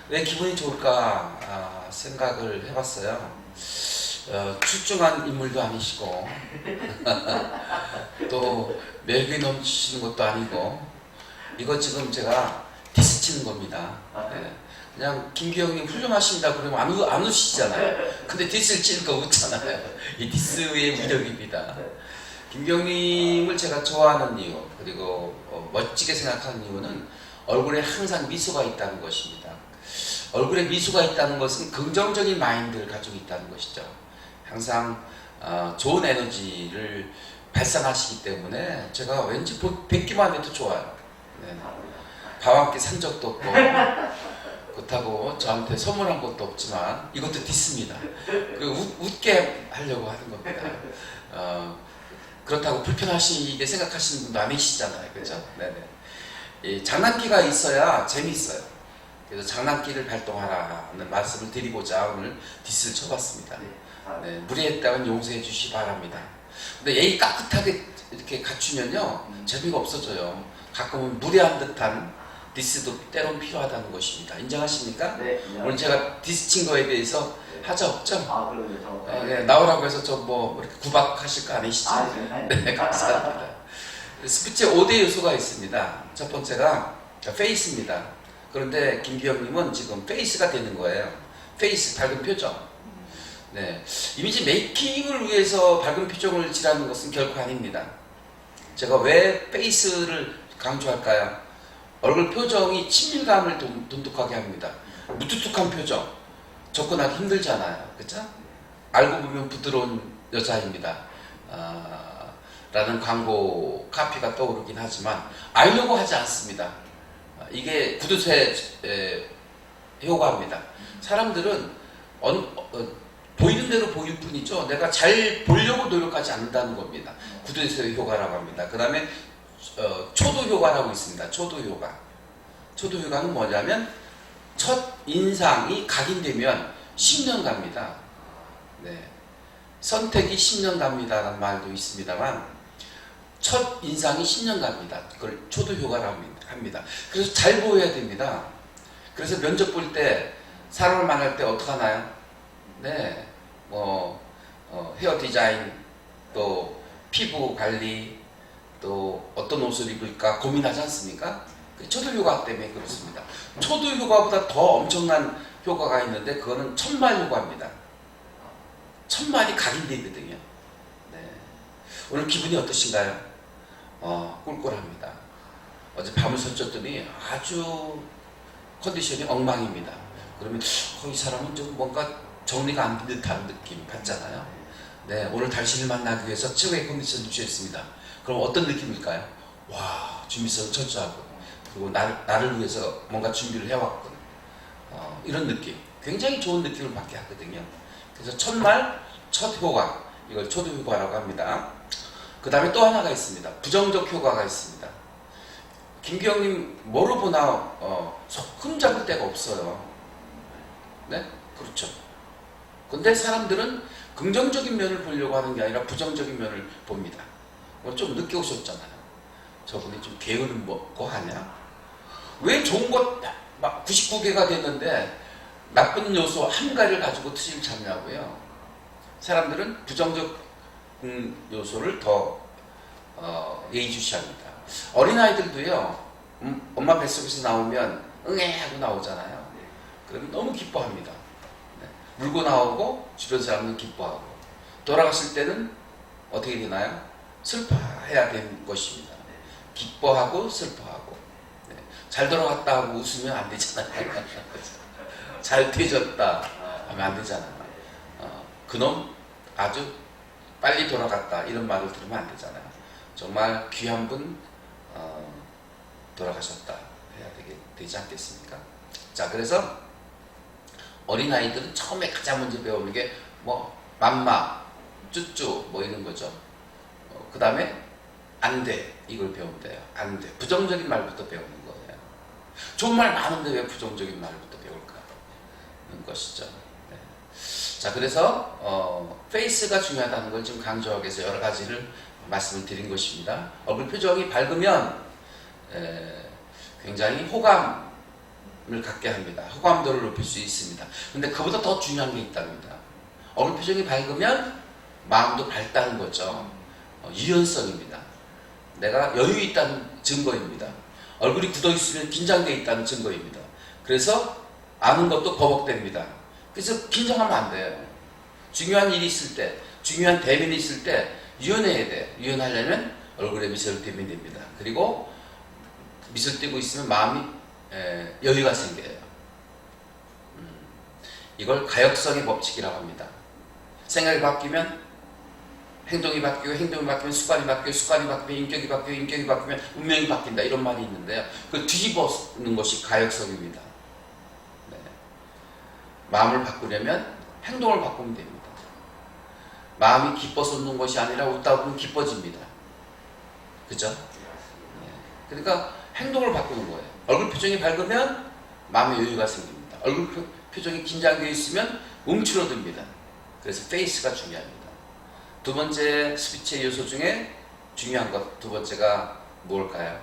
왜 기분이 좋을까 생각을 해봤어요. 출중한 인물도 아니시고 또 매력이 넘치시는 것도 아니고, 이거 지금 제가 디스 치는 겁니다. 네. 그냥 김기영님 훌륭하십니다 그러면 안 우시잖아요. 근데 디스를 치니까 웃잖아요. 이 디스의 위력입니다. 김기영님을 제가 좋아하는 이유, 그리고 멋지게 생각하는 이유는 얼굴에 항상 미소가 있다는 것입니다. 얼굴에 미소가 있다는 것은 긍정적인 마인드를 가지고 있다는 것이죠. 항상 좋은 에너지를 발산하시기 때문에 제가 왠지 뵙기만 해도 좋아요. 네. 바와 함께 산 적도 없고 그렇다고 저한테 선물한 것도 없지만 이것도 디스입니다. 웃게 하려고 하는 겁니다. 그렇다고 불편하시게 생각하시는 분도 아니시잖아요. 그죠? 네네. 장난기가 있어야 재미있어요. 그래서 장난기를 발동하라는 말씀을 드리고자 오늘 디스를 쳐봤습니다. 네, 무례했다면 용서해 주시 바랍니다. 근데 예의 깍끗하게 이렇게 갖추면요 재미가 없어져요. 가끔은 무례한 듯한 디스도 때론 필요하다는 것입니다. 인정하십니까? 네. 오늘 제가 디스 친 거에 대해서 하자 없죠? 그럼요. 네, 나오라고 해서 저 뭐 이렇게 구박하실 거 아니시죠? 네, 감사합니다. 스피치에 5대 요소가 있습니다. 첫 번째가 페이스입니다. 그런데 김기영님은 지금 페이스가 되는 거예요. 페이스, 밝은 표정. 네, 이미지 메이킹을 위해서 밝은 표정을 지라는 것은 결코 아닙니다. 제가 왜 페이스를 강조할까요? 얼굴 표정이 친밀감을 돈독하게 합니다. 무뚝뚝한 표정 접근하기 힘들잖아요. 그쵸? 알고 보면 부드러운 여자입니다. 라는 광고 카피가 떠오르긴 하지만 알려고 하지 않습니다. 이게 구두쇠 효과입니다. 사람들은 보이는 대로 보일 뿐이죠. 내가 잘 보려고 노력하지 않는다는 겁니다. 구두쇠 효과라고 합니다. 그 다음에 초도 효과라고 있습니다. 초도 효과. 초도 효과는 뭐냐면 첫 인상이 각인되면 10년 갑니다. 네. 선택이 10년 갑니다라는 말도 있습니다만 첫 인상이 10년 갑니다. 그걸 초도 효과라고 합니다. 그래서 잘 보여야 됩니다. 그래서 면접 볼 때 사람을 만날 때 어떻게 하나요? 네, 헤어 디자인, 또 피부 관리, 또 어떤 옷을 입을까 고민하지 않습니까? 초도 효과 때문에 그렇습니다. 초도 효과보다 더 엄청난 효과가 있는데 그거는 천말 효과입니다. 천말이 각인되거든요. 네. 오늘 기분이 어떠신가요? 꿀꿀합니다. 어제 밤을 설쳤더니 아주 컨디션이 엉망입니다. 그러면 이 사람은 좀 뭔가 정리가 안 된 듯한 느낌 받잖아요. 네, 오늘 당신을 만나기 위해서 최고의 컨디션을 취했습니다. 그럼 어떤 느낌일까요? 와, 준비성을 철저하고 그리고 나를 위해서 뭔가 준비를 해왔군. 이런 느낌, 굉장히 좋은 느낌을 받게 하거든요. 그래서 첫말, 첫 효과, 이걸 초도 효과라고 합니다. 그 다음에 또 하나가 있습니다. 부정적 효과가 있습니다. 김기영님 뭐로 보나 흠잡을 데가 없어요. 네? 그렇죠. 근데 사람들은 긍정적인 면을 보려고 하는 게 아니라 부정적인 면을 봅니다. 좀 늦게 오셨잖아요. 저분이 좀 게으름 먹고 하냐? 왜 좋은 것 막 99개가 됐는데 나쁜 요소 한 가지를 가지고 트집을 잡냐고요. 사람들은 부정적 요소를 더 예의주시합니다. 어린아이들도요, 엄마 뱃속에서 나오면 응애 하고 나오잖아요. 그러면 너무 기뻐합니다. 네. 물고 나오고 주변 사람은 기뻐하고 돌아갔을 때는 어떻게 되나요? 슬퍼해야 되는 것입니다. 기뻐하고 슬퍼하고. 네. 잘 돌아갔다 하고 웃으면 안 되잖아요. 잘 되졌다 하면 안 되잖아요. 그놈 아주 빨리 돌아갔다 이런 말을 들으면 안 되잖아요. 정말 귀한 분 돌아가셨다 해야 되지 않겠습니까? 자, 그래서 어린아이들은 처음에 가장 먼저 배우는 게 맘마, 쭈쭈 이런 거죠. 그 다음에 안 돼, 이걸 배우면 돼요. 안 돼. 부정적인 말부터 배우는 거예요. 좋은 말 많은데 왜 부정적인 말부터 배울까? 하는 것이죠. 네. 자, 그래서 페이스가 중요하다는 걸 지금 강조하기 위해서 여러 가지를 말씀을 드린 것입니다. 얼굴 표정이 밝으면 굉장히 호감을 갖게 합니다. 호감도를 높일 수 있습니다. 근데 그보다 더 중요한 게 있답니다. 얼굴 표정이 밝으면 마음도 밝다는 거죠. 유연성입니다. 내가 여유 있다는 증거입니다. 얼굴이 굳어 있으면 긴장되어 있다는 증거입니다. 그래서 아는 것도 버벅됩니다. 그래서 긴장하면 안 돼요. 중요한 일이 있을 때, 중요한 대면이 있을 때 유연해야 돼요. 유연하려면 얼굴에 미소를 띠면 됩니다. 그리고 미소 띠고 있으면 마음이 여유가 생겨요. 이걸 가역성의 법칙이라고 합니다. 생각이 바뀌면 행동이 바뀌고, 행동이 바뀌면 습관이 바뀌고, 습관이 바뀌면 인격이 바뀌고, 인격이 바뀌면 운명이 바뀐다, 이런 말이 있는데요. 그걸 뒤집어쓰는 것이 가역성입니다. 네. 마음을 바꾸려면 행동을 바꾸면 됩니다. 마음이 기뻐서 웃는 것이 아니라 웃다 보면 기뻐집니다. 그죠? 네. 그러니까 행동을 바꾸는 거예요. 얼굴 표정이 밝으면 마음의 여유가 생깁니다. 얼굴 표정이 긴장되어 있으면 움츠러듭니다. 그래서 페이스가 중요합니다. 두 번째 스피치의 요소 중에 중요한 것, 두 번째가 뭘까요?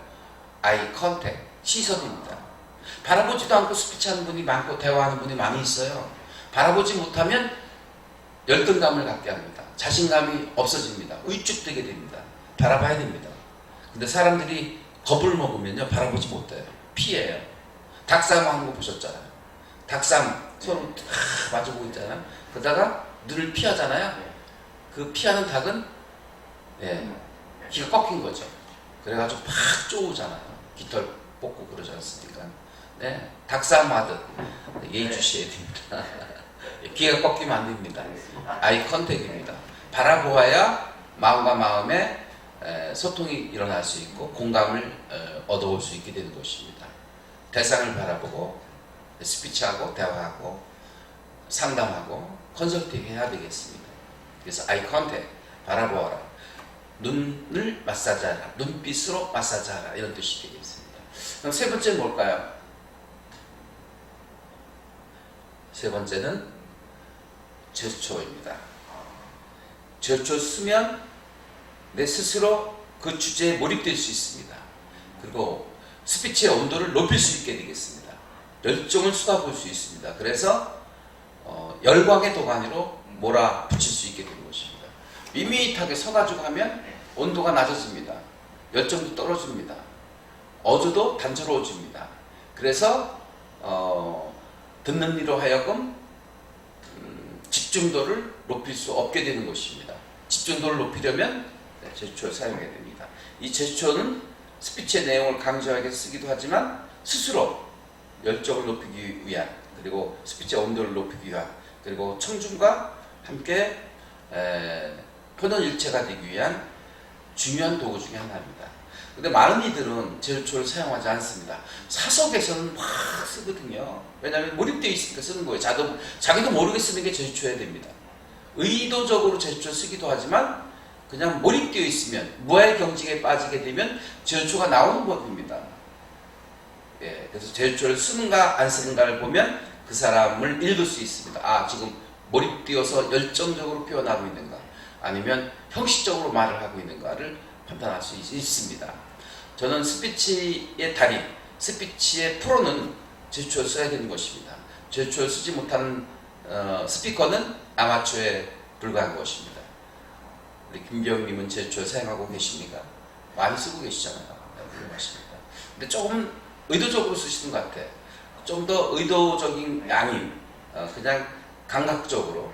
아이 컨택, 시선입니다. 바라보지도 않고 스피치하는 분이 많고 대화하는 분이 많이 있어요. 바라보지 못하면 열등감을 갖게 합니다. 자신감이 없어집니다. 위축되게 됩니다. 바라봐야 됩니다. 근데 사람들이 겁을 먹으면요, 바라보지 못해요. 피해요. 닭싸움 하는 거 보셨잖아요. 닭싸움 서로 마주보고 있잖아요. 그러다가 눈을 피하잖아요. 그 피하는 닭은 기가 꺾인 거죠. 그래가지고 팍 쪼우잖아요. 깃털 뽑고 그러지 않습니까? 네, 닭싸움 하듯 예의 주셔야 됩니다. 기가 꺾이면 안 됩니다. 아이 컨택입니다. 바라보아야 마음과 마음에 소통이 일어날 수 있고 공감을 얻어올 수 있게 되는 것입니다. 대상을 바라보고 스피치하고 대화하고 상담하고 컨설팅 해야 되겠습니다. 그래서 아이 컨택, 바라보아라. 눈을 마사지하라. 눈빛으로 마사지하라. 이런 뜻이 되겠습니다. 그럼 세 번째는 뭘까요? 세 번째는 제스처입니다. 제스처를 쓰면 내 스스로 그 주제에 몰입될 수 있습니다. 그리고 스피치의 온도를 높일 수 있게 되겠습니다. 열정을 쏟아부을 수 있습니다. 그래서 열광의 도가니로 몰아붙일 수 있게 되는 것입니다. 밋밋하게 서가지고 하면 온도가 낮아집니다. 열정도 떨어집니다. 어조도 단조로워집니다. 그래서 듣는 이로 하여금 집중도를 높일 수 없게 되는 것입니다. 집중도를 높이려면 제스처를 사용해야 됩니다. 이 제스처는 스피치의 내용을 강조하게 쓰기도 하지만 스스로 열정을 높이기 위한, 그리고 스피치의 온도를 높이기 위한, 그리고 청중과 함께 편원일체가 되기 위한 중요한 도구 중에 하나입니다. 근데 많은 이들은 제스처를 사용하지 않습니다. 사석에서는 막 쓰거든요. 왜냐하면 몰입되어 있으니까 쓰는 거예요. 자기도 모르게 쓰는 게 제스처여야 됩니다. 의도적으로 제스처 쓰기도 하지만 그냥 몰입되어 있으면, 무아의 경직에 빠지게 되면 제스처가 나오는 법입니다. 예, 그래서 제스처를 쓰는가 안 쓰는가를 보면 그 사람을 읽을 수 있습니다. 아, 지금 몰입되어서 열정적으로 표현하고 있는가, 아니면 형식적으로 말을 하고 있는가를 판단할 수 있습니다. 저는 스피치의 달인, 스피치의 프로는 제스처를 써야 되는 것입니다. 제스처를 쓰지 못하는 스피커는 아마추어에 불과한 것입니다. 우리 김병님은 제스처를 사용하고 계십니까? 많이 쓰고 계시잖아요. 훌륭하십니다. 근데 조금 의도적으로 쓰시는 것 같아요. 좀 더 의도적인 아닌 그냥 감각적으로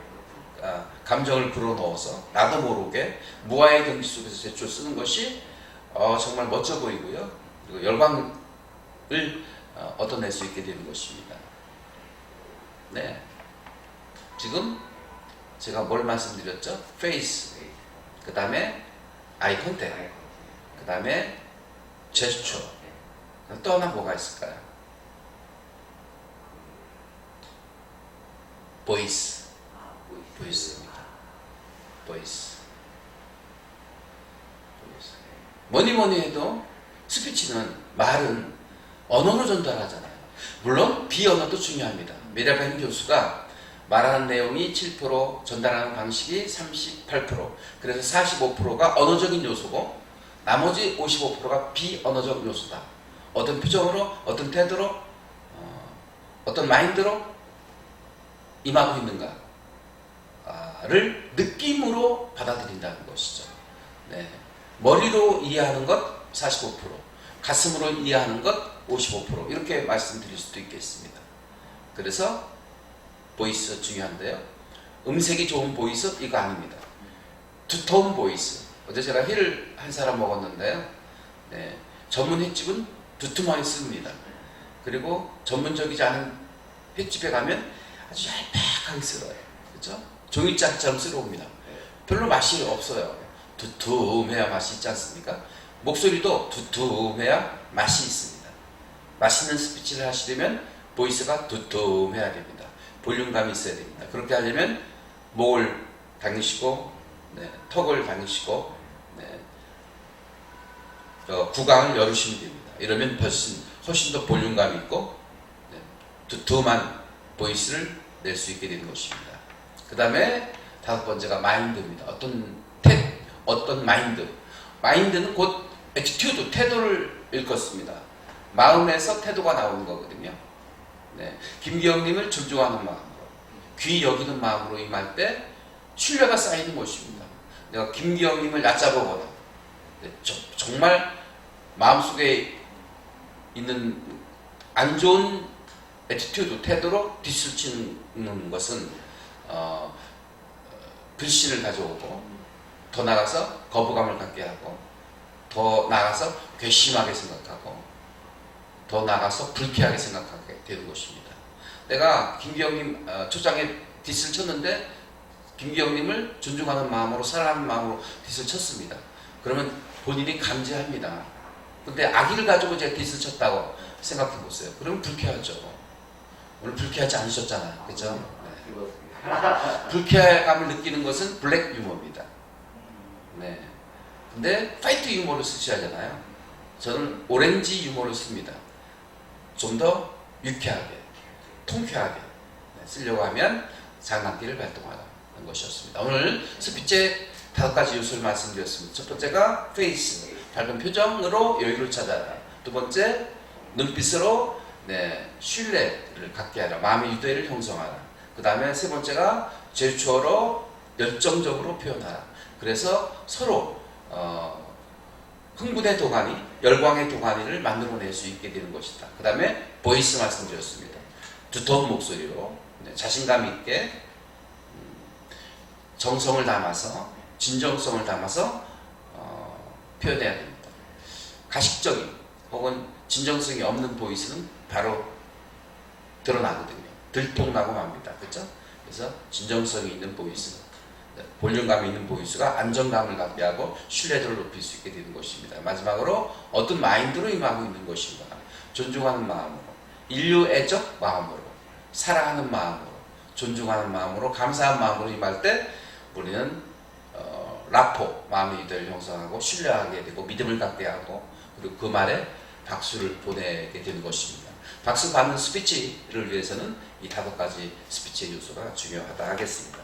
감정을 불어넣어서 나도 모르게 무아의 경지 속에서 제스처를 쓰는 것이 정말 멋져 보이고요. 그리고 열광을 얻어낼 수 있게 되는 것입니다. 네, 지금 제가 뭘 말씀드렸죠? 페이스, 그 다음에 아이 컨택, 그 다음에 제스처. 또 하나 뭐가 있을까요? 보이스. 보이스입니다. 보이스. 뭐니 해도 스피치는, 말은 언어로 전달하잖아요. 물론 비언어도 중요합니다. 메라벤 교수가 말하는 내용이 7%, 전달하는 방식이 38%, 그래서 45%가 언어적인 요소고 나머지 55%가 비언어적 요소다. 어떤 표정으로, 어떤 태도로 어떤 마인드로 임하고 있는가를 느낌으로 받아들인다는 것이죠. 네. 머리로 이해하는 것 45%, 가슴으로 이해하는 것 55% 이렇게 말씀드릴 수도 있겠습니다. 그래서 보이스 중요한데요. 음색이 좋은 보이스 이거 아닙니다. 두터운 보이스. 어제 제가 힐을 한 사람 먹었는데요. 네. 전문 횟집은 두툼하게 씁니다. 그리고 전문적이지 않은 횟집에 가면 아주 얄팍하게 쓸어요. 그렇죠? 종이짝처럼 쓸어옵니다. 별로 맛이 없어요. 두툼해야 맛이 있지 않습니까? 목소리도 두툼해야 맛이 있습니다. 맛있는 스피치를 하시려면 보이스가 두툼해야 됩니다. 볼륨감이 있어야 됩니다. 그렇게 하려면 목을 당기시고 네, 턱을 당기시고 네, 구강을 열으시면 됩니다. 이러면 훨씬 더 볼륨감이 있고 네, 두툼한 보이스를 낼 수 있게 되는 것입니다. 그 다음에 다섯 번째가 마인드입니다. 어떤 마인드. 마인드는 곧 애티튜드, 태도를 일컫습니다. 마음에서 태도가 나오는 거거든요. 네. 김기영님을 존중하는 마음으로, 귀 여기는 마음으로 임할 때 신뢰가 쌓이는 것입니다. 내가 김기영님을 얕잡아보다 네. 정말 마음속에 있는 안 좋은 애티튜드, 태도로 뒤술치는 것은 불신을 가져오고 더 나아가서 거부감을 갖게 하고 더 나아가서 괘씸하게 생각하고 더 나아가서 불쾌하게 생각하게 되는 것입니다. 내가 김기영님 초장에 뒷을 쳤는데 김기영님을 존중하는 마음으로 사랑하는 마음으로 뒷을 쳤습니다. 그러면 본인이 감지합니다. 근데 악의를 가지고 제가 뒷을 쳤다고 생각해 보세요. 그러면 불쾌하죠. 오늘 불쾌하지 않으셨잖아요. 그죠? 네. 불쾌감을 느끼는 것은 블랙 유머입니다. 네. 근데 파이트 유머를 쓰셔야 하잖아요. 저는 오렌지 유머를 씁니다. 좀 더 유쾌하게, 통쾌하게 쓰려고 하면 장난기를 발동하는 것이었습니다. 오늘 스피치의 5가지 요소를 말씀드렸습니다. 첫 번째가 페이스, 밝은 표정으로 여유를 찾아라. 두 번째, 눈빛으로 신뢰를 갖게 하라. 마음의 유대를 형성하라. 그 다음에 세 번째가 제스처로 열정적으로 표현하라. 그래서 서로 흥분의 도가니, 열광의 도가니를 만들어낼 수 있게 되는 것이다. 그 다음에 보이스 말씀드렸습니다. 두터운 목소리로 자신감 있게 정성을 담아서 진정성을 담아서 표현해야 됩니다. 가식적인 혹은 진정성이 없는 보이스는 바로 드러나거든요. 들통나고 맙니다. 그렇죠? 그래서 진정성이 있는 보이스, 볼륨감이 있는 보이스가 안정감을 갖게 하고 신뢰도를 높일 수 있게 되는 것입니다. 마지막으로 어떤 마인드로 임하고 있는 것인가? 존중하는 마음으로, 인류애적 마음으로, 사랑하는 마음으로, 존중하는 마음으로, 감사한 마음으로 임할 때 우리는 라포, 마음의 유대를 형성하고 신뢰하게 되고 믿음을 갖게 하고 그리고 그 말에 박수를 보내게 되는 것입니다. 박수 받는 스피치를 위해서는 이 5가지 스피치의 요소가 중요하다 하겠습니다.